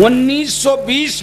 1920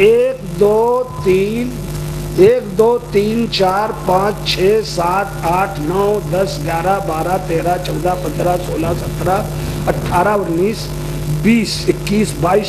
1 2 3 4 5 6 7 8 9 10 11 12 13 14 15 16 17 18 19 20 21 22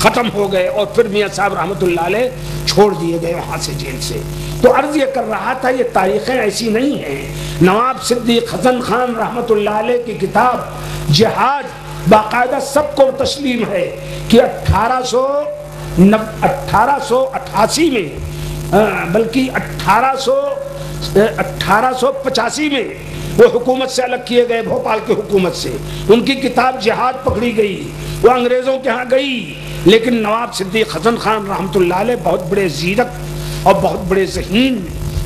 ختم ہو گئے اور پھر میاں صاحب رحمۃ اللہ علیہ چھوڑ دیے گئے وہاں سے جیل سے۔ تو عرض یہ کر رہا تھا یہ تاریخیں ایسی نہیں ہیں۔ نواب صدیق حسن خان رحمۃ اللہ علیہ کی کتاب جہاد باقاعدہ سب کو تسلیم ہے کہ 1888 میں بلکہ 1885 میں وہ حکومت سے الگ کیے گئے، بھوپال کی حکومت سے۔ ان کی کتاب جہاد پکڑی گئی، وہ انگریزوں کے ہاں گئی، لیکن نواب صدیق حسن خان رحمۃ اللہ علیہ بہت بڑے زیرک اور بہت بڑے ذہین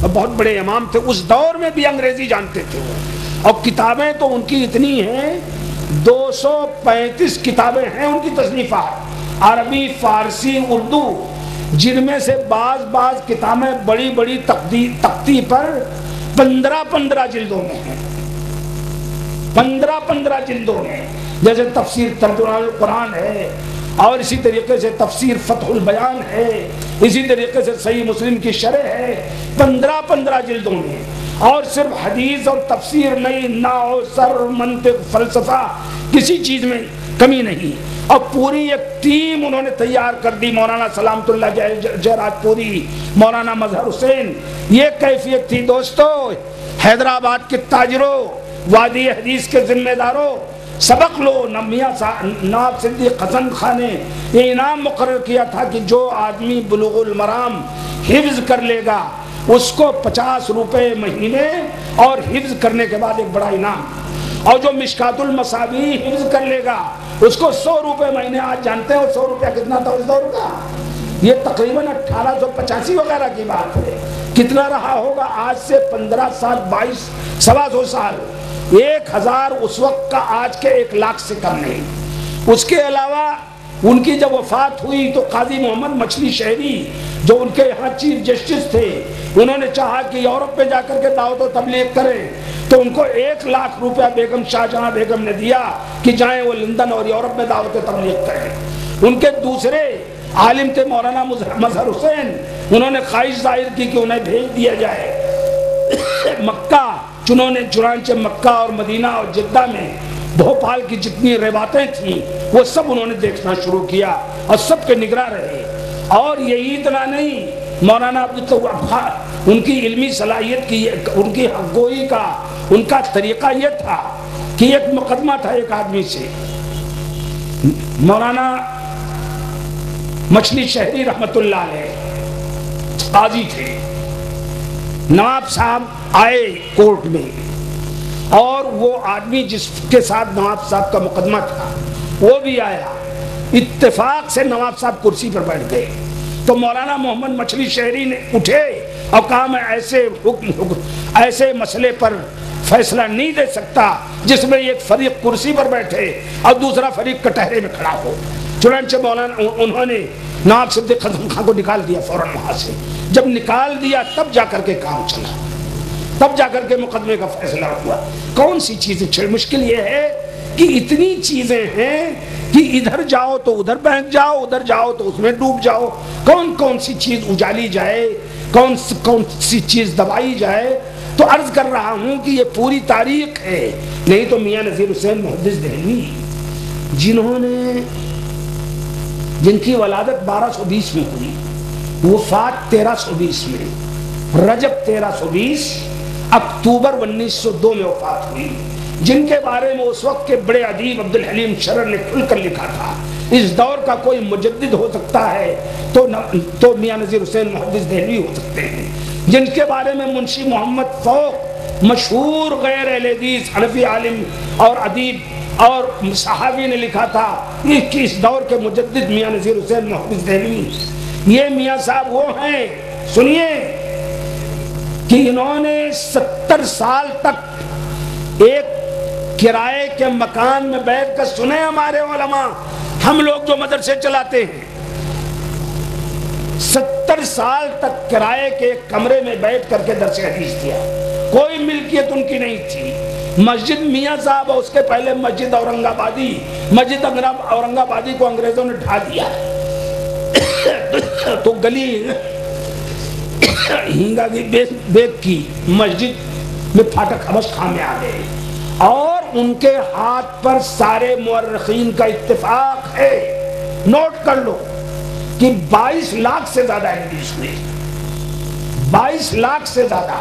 اور بہت بڑے امام تھے، اس دور میں بھی انگریزی جانتے تھے اور کتابیں تو ان کی اتنی ہیں، 235 کتابیں ہیں ان کی تصنیفات، عربی، فارسی، اردو، جن میں سے بعض کتابیں بڑی بڑی تختی پر 15 جلدوں میں ہیں، 15 جلدوں میں، جیسے تفسیر ترجمہ القرآن ہے، اور اسی طریقے سے تفسیر فتح البیان ہے، اسی طریقے سے صحیح مسلم کی شرح ہے، 15 جلدوں میں، اور صرف حدیث اور تفسیر نہیں، نحو، صرف، منطق، فلسفہ، کسی چیز میں کمی نہیں۔ اور پوری ایک ٹیم انہوں نے تیار کر دی، مولانا سلامت اللہ جیرات پوری، مولانا مظہر حسین۔ یہ کیفیت تھی دوستو، حیدرآباد کے تاجروں، وادی حدیث کے ذمہ داروں، سبق لو۔ نواب صدیق حسن خان نے یہ انعام مقرر کیا تھا کہ جو آدمی بلوغ المرام حفظ کر لے گا اس کو 50 روپے مہینے، اور حفظ کرنے کے بعد ایک بڑا انعام، اور جو مشکات المصابیح حفظ کر لے گا اس کو 100 روپے مہینے۔ آج جانتے ہیں 100 روپیہ کتنا تھا اس دور کا؟ یہ تقریباً 1885 وغیرہ کی بات ہے۔ کتنا رہا ہوگا آج سے 15 سال، 22 سال، 1000 اس وقت کا آج کے 1 لاکھ سے کم نہیں۔ اس کے علاوہ ان کی جب وفات ہوئی تو قاضی محمد مچھلی شہری جو ان کے یہاں چیف جسٹس تھے، انہوں نے چاہا کہ یورپ پہ جا کر کے دعوت و تبلیغ کریں، تو ان کو 1 لاکھ روپیہ بیگم شاہ جہاں بیگم نے دیا کہ جائیں وہ لندن اور یورپ میں دعوت و تبلیغ کریں۔ ان کے دوسرے عالم تھے مولانا مظہر حسین، انہوں نے خواہش ظاہر کی کہ انہیں بھیج دیا جائے مکہ، چنانچہ مکہ اور مدینہ اور جدہ میں بھوپال کی جتنی روایتیں تھیں وہ سب انہوں نے دیکھنا شروع کیا اور سب کے نگراں رہے۔ اور یہی اتنا نہیں، مولانا عبدالتواب ان کی علمی صلاحیت کی، ان کی حق گوئی کا، ان کا طریقہ یہ تھا کہ ایک مقدمہ تھا ایک آدمی سے، مولانا مچھلی شہری رحمت اللہ علیہ قاضی تھے، نواب صاحب آئے کورٹ میں، اور وہ آدمی جس کے ساتھ نواب صاحب کا مقدمہ تھا وہ بھی آیا، اتفاق سے نواب صاحب کرسی پر بیٹھ گئے، تو مولانا محمد مچھلی شہری نے اٹھے اور کہا میں ایسے مسئلے پر فیصلہ نہیں دے سکتا جس میں ایک فریق کرسی پر بیٹھے اور دوسرا فریق کٹہرے میں کھڑا ہو۔ چنانچہ مولانا انہوں نے نواب صدیق حسن خان کو نکال دیا فوراً وہاں سے۔ جب نکال دیا تب جا کر کے کام چلا، تب جا کر کے مقدمے کا فیصلہ ہوا۔ کون سی چیزیں مشکل یہ ہے کہ اتنی چیزیں ہیں کہ ادھر جاؤ تو ادھر بہک جاؤ، ادھر جاؤ تو اس میں ڈوب جاؤ، کون سی چیز اجالی جائے، کون سی چیز دبائی جائے۔ تو عرض کر رہا ہوں کہ یہ پوری تاریخ ہے۔ نہیں تو میاں نذیر حسین محدث دہلوی جن کی ولادت 1220 میں ہوئی، وفات 1320 میں، رجب 1320، اکتوبر 1902 میں وفات ہوئی، جن کے بارے میں اس وقت کے بڑے ادیب عبدالحلیم شرر نے کھل کر لکھا تھا اس دور کا کوئی مجدد ہو سکتا ہے تو میاں نذیر حسین محدث دہلوی ہو سکتے ہیں، جن کے بارے میں منشی محمد فوق مشہور غیر اہل حدیث حنفی عالم اور ادیب اور صحابی نے لکھا تھا کہ اس دور کے مجدد میاں نذیر حسین محدث دہلوی۔ یہ میاں صاحب وہ ہیں، سنیے، کہ انہوں نے 70 سال تک ایک کرائے کے مکان میں بیٹھ کر، سنے ہمارے علماء، ہم لوگ جو مدرسے چلاتے ہیں، 70 سال تک کرائے کے ایک کمرے میں بیٹھ کر کے درس حدیث دیا، کوئی ملکیت ان کی نہیں تھی۔ مسجد میاں صاحب اور اس کے پہلے مسجد اورنگ آبادی کو انگریزوں نے ڈھا دیا تو گلی ہنگا کی بیگ کی مسجد میں پھاٹک حبش خان میں آ گئے، اور ان کے ہاتھ پر سارے مورخین کا اتفاق ہے نوٹ کر لو کہ 22 لاکھ سے زیادہ انگلش میں، 22 لاکھ سے زیادہ